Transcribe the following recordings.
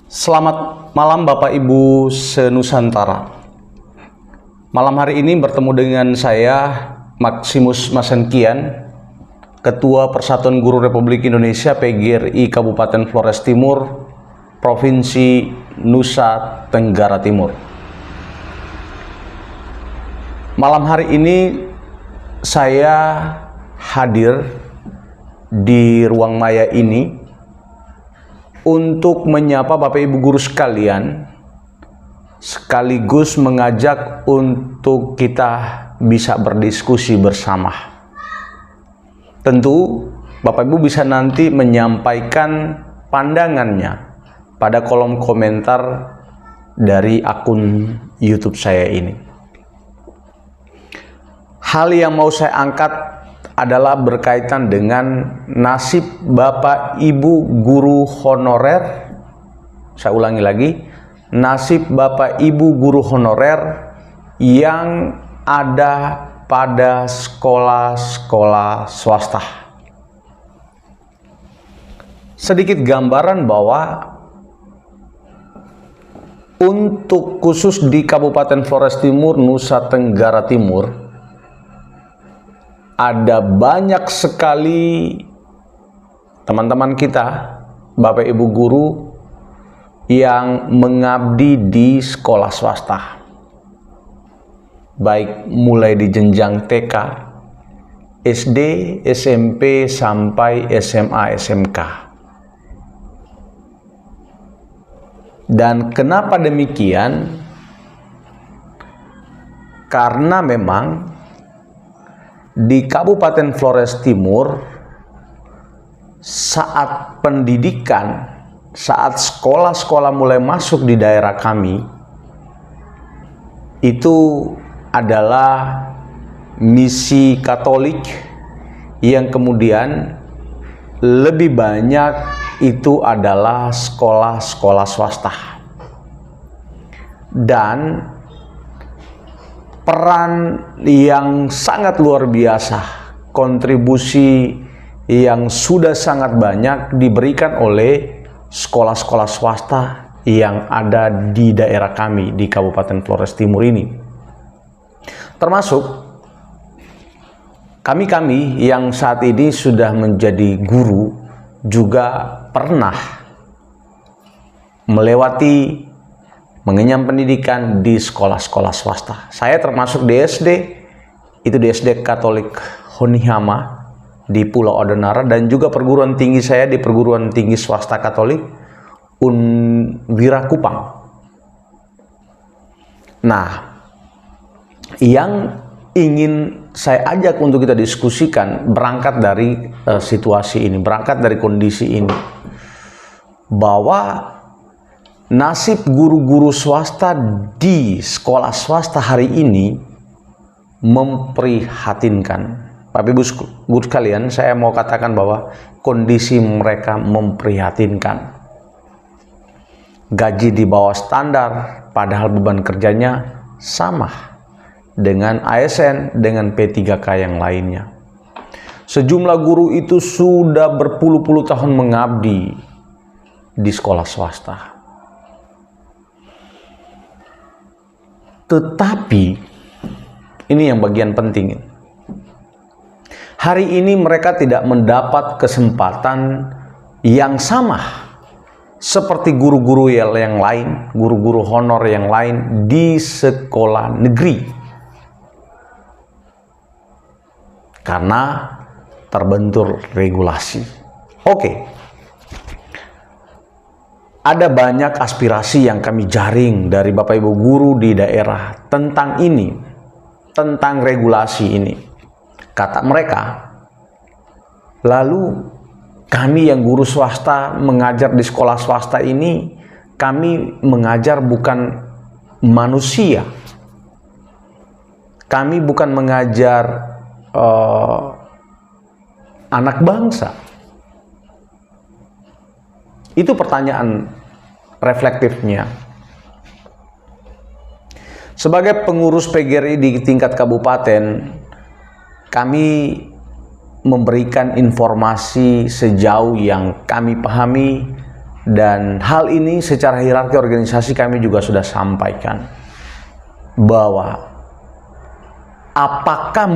Selamat malam Bapak Ibu se-Nusantara. Malam hari ini bertemu dengan saya Maximus Masengkian, Ketua Persatuan Guru Republik Indonesia PGRI Kabupaten Flores Timur, Provinsi Nusa Tenggara Timur. Malam hari ini saya hadir di ruang maya ini untuk menyapa Bapak Ibu guru sekalian, sekaligus mengajak untuk kita bisa berdiskusi bersama. Tentu Bapak Ibu bisa nanti menyampaikan pandangannya pada kolom komentar dari akun YouTube saya ini. Hal yang mau saya angkat adalah berkaitan dengan nasib Bapak Ibu guru honorer. Saya ulangi lagi, nasib Bapak Ibu guru honorer yang ada pada sekolah-sekolah swasta. Sedikit gambaran bahwa untuk khusus di Kabupaten Flores Timur, Nusa Tenggara Timur, ada banyak sekali teman-teman kita, Bapak Ibu guru yang mengabdi di sekolah swasta, baik mulai di jenjang TK, SD, SMP, sampai SMA, SMK. Dan kenapa demikian? Karena memang di Kabupaten Flores Timur, saat pendidikan, saat sekolah-sekolah mulai masuk di daerah kami, itu adalah misi Katolik yang kemudian lebih banyak itu adalah sekolah-sekolah swasta. Dan peran yang sangat luar biasa, kontribusi yang sudah sangat banyak diberikan oleh sekolah-sekolah swasta yang ada di daerah kami di Kabupaten Flores Timur ini. Termasuk kami yang saat ini sudah menjadi guru juga pernah melewati mengenyam pendidikan di sekolah-sekolah swasta. Saya termasuk di SD, itu di SD Katolik Honihama di Pulau Odenara, dan juga perguruan tinggi saya di perguruan tinggi swasta Katolik Unwira Kupang. Nah, yang ingin saya ajak untuk kita diskusikan berangkat dari situasi ini, berangkat dari kondisi ini, bahwa nasib guru-guru swasta di sekolah swasta hari ini memprihatinkan. Bapak Ibu guru sekalian, saya mau katakan bahwa kondisi mereka memprihatinkan. Gaji di bawah standar, padahal beban kerjanya sama dengan ASN, dengan P3K yang lainnya. Sejumlah guru itu sudah berpuluh-puluh tahun mengabdi di sekolah swasta. Tetapi ini yang bagian penting. Hari ini mereka tidak mendapat kesempatan yang sama seperti guru-guru yang lain, guru-guru honor yang lain di sekolah negeri. Karena terbentur regulasi. Oke. Ada banyak aspirasi yang kami jaring dari Bapak Ibu guru di daerah tentang ini, tentang regulasi ini. Kata mereka, lalu kami yang guru swasta mengajar di sekolah swasta ini, kami mengajar bukan manusia. Kami bukan mengajar anak bangsa. Itu pertanyaan reflektifnya. Sebagai pengurus PGRI di tingkat kabupaten, kami memberikan informasi sejauh yang kami pahami Dan hal ini secara hierarki organisasi kami juga sudah sampaikan bahwa apakah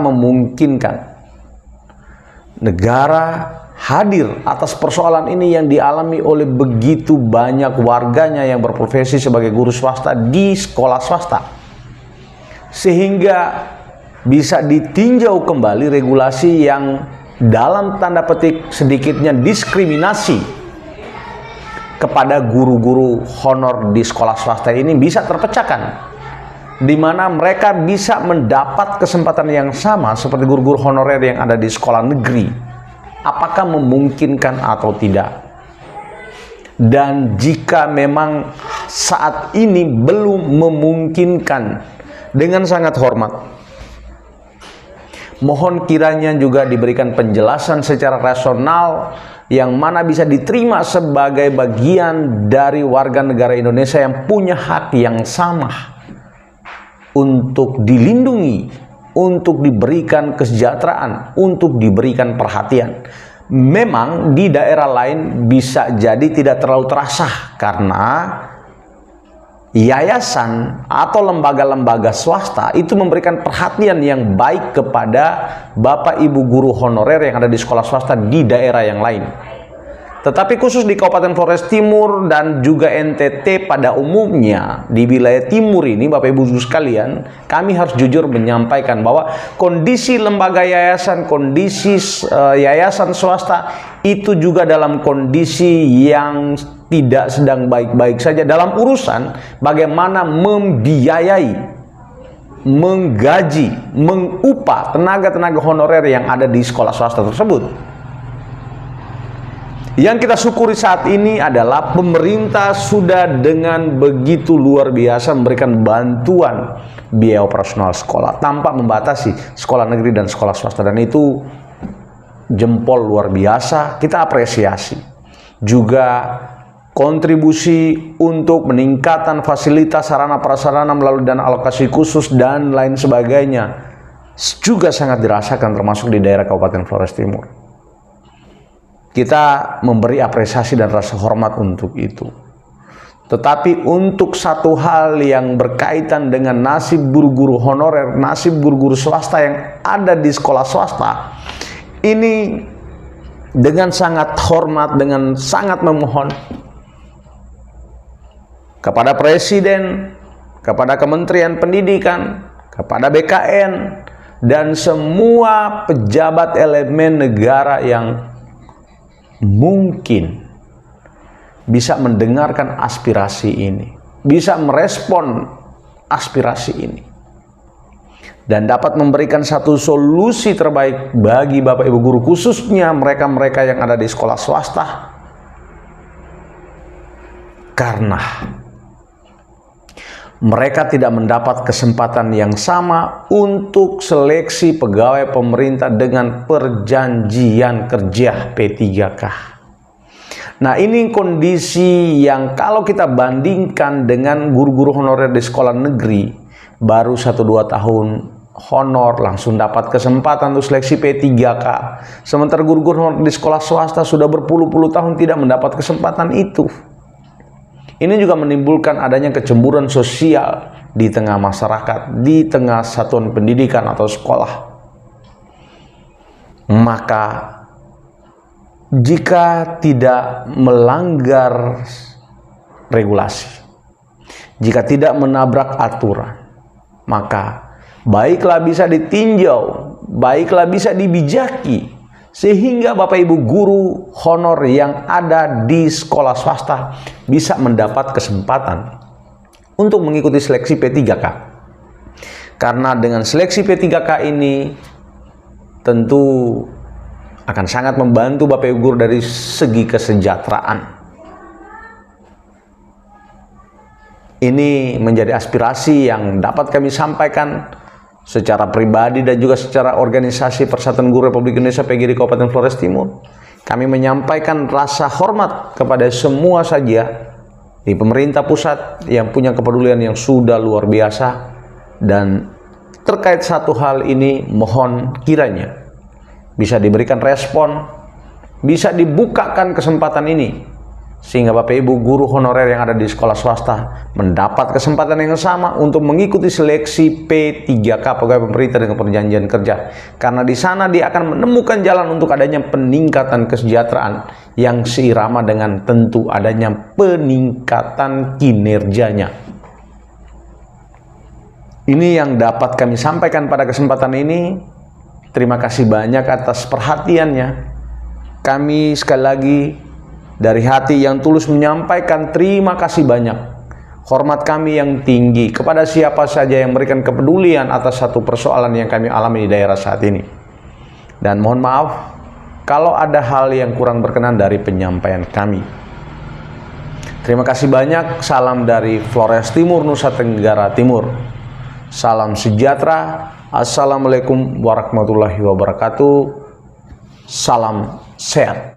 memungkinkan negara hadir atas persoalan ini yang dialami oleh begitu banyak warganya yang berprofesi sebagai guru swasta di sekolah swasta, sehingga bisa ditinjau kembali regulasi yang dalam tanda petik sedikitnya diskriminasi kepada guru-guru honor di sekolah swasta ini bisa terpecahkan, di mana mereka bisa mendapat kesempatan yang sama seperti guru-guru honorer yang ada di sekolah negeri. Apakah memungkinkan atau tidak? Dan jika memang saat ini belum memungkinkan, dengan sangat hormat, mohon kiranya juga diberikan penjelasan secara rasional yang mana bisa diterima sebagai bagian dari warga negara Indonesia yang punya hak yang sama untuk dilindungi, untuk diberikan kesejahteraan, untuk diberikan perhatian. Memang di daerah lain bisa jadi tidak terlalu terasa karena yayasan atau lembaga-lembaga swasta itu memberikan perhatian yang baik kepada Bapak Ibu guru honorer yang ada di sekolah swasta di daerah yang lain. Tetapi khusus di Kabupaten Flores Timur dan juga NTT pada umumnya, di wilayah timur ini, Bapak Ibu sekalian, kami harus jujur menyampaikan bahwa kondisi lembaga yayasan, kondisi yayasan swasta itu juga dalam kondisi yang tidak sedang baik-baik saja dalam urusan bagaimana membiayai, menggaji, mengupah tenaga-tenaga honorer yang ada di sekolah swasta tersebut. Yang kita syukuri saat ini adalah pemerintah sudah dengan begitu luar biasa memberikan bantuan biaya operasional sekolah tanpa membatasi sekolah negeri dan sekolah swasta, dan itu jempol luar biasa, kita apresiasi. Juga kontribusi untuk peningkatan fasilitas sarana prasarana melalui dana alokasi khusus dan lain sebagainya juga sangat dirasakan, termasuk di daerah Kabupaten Flores Timur. Kita memberi apresiasi dan rasa hormat untuk itu. Tetapi untuk satu hal yang berkaitan dengan nasib guru-guru honorer, nasib guru-guru swasta yang ada di sekolah swasta, ini dengan sangat hormat, dengan sangat memohon kepada Presiden, kepada Kementerian Pendidikan, kepada BKN, dan semua pejabat elemen negara yang mungkin bisa mendengarkan aspirasi ini, bisa merespon aspirasi ini, dan dapat memberikan satu solusi terbaik bagi Bapak Ibu guru, khususnya mereka-mereka yang ada di sekolah swasta, karena mereka tidak mendapat kesempatan yang sama untuk seleksi pegawai pemerintah dengan perjanjian kerja P3K. Nah, ini kondisi yang kalau kita bandingkan dengan guru-guru honorer di sekolah negeri, baru 1-2 tahun honor langsung dapat kesempatan untuk seleksi P3K. Sementara guru-guru honor di sekolah swasta sudah berpuluh-puluh tahun tidak mendapat kesempatan itu. Ini juga menimbulkan adanya kecemburuan sosial di tengah masyarakat, di tengah satuan pendidikan atau sekolah. Maka jika tidak melanggar regulasi, jika tidak menabrak aturan, maka baiklah bisa ditinjau, baiklah bisa dibijaki, sehingga Bapak Ibu guru honor yang ada di sekolah swasta bisa mendapat kesempatan untuk mengikuti seleksi P3K. Karena dengan seleksi P3K ini tentu akan sangat membantu Bapak Ibu guru dari segi kesejahteraan. Ini menjadi aspirasi yang dapat kami sampaikan secara pribadi dan juga secara organisasi Persatuan Guru Republik Indonesia PGRI Kabupaten Flores Timur. Kami menyampaikan rasa hormat kepada semua saja di pemerintah pusat yang punya kepedulian yang sudah luar biasa, dan terkait satu hal ini mohon kiranya bisa diberikan respon bisa dibukakan kesempatan ini sehingga Bapak Ibu guru honorer yang ada di sekolah swasta mendapat kesempatan yang sama untuk mengikuti seleksi P3K pegawai pemerintah dengan perjanjian kerja, karena di sana dia akan menemukan jalan untuk adanya peningkatan kesejahteraan yang seirama dengan tentu adanya peningkatan kinerjanya. Ini yang dapat kami sampaikan pada kesempatan ini. Terima kasih banyak atas perhatiannya. Kami sekali lagi dari hati yang tulus menyampaikan terima kasih banyak. Hormat kami yang tinggi kepada siapa saja yang memberikan kepedulian atas satu persoalan yang kami alami di daerah saat ini. Dan mohon maaf kalau ada hal yang kurang berkenan dari penyampaian kami. Terima kasih banyak. Salam dari Flores Timur, Nusa Tenggara Timur. Salam sejahtera. Assalamualaikum warahmatullahi wabarakatuh. Salam sehat.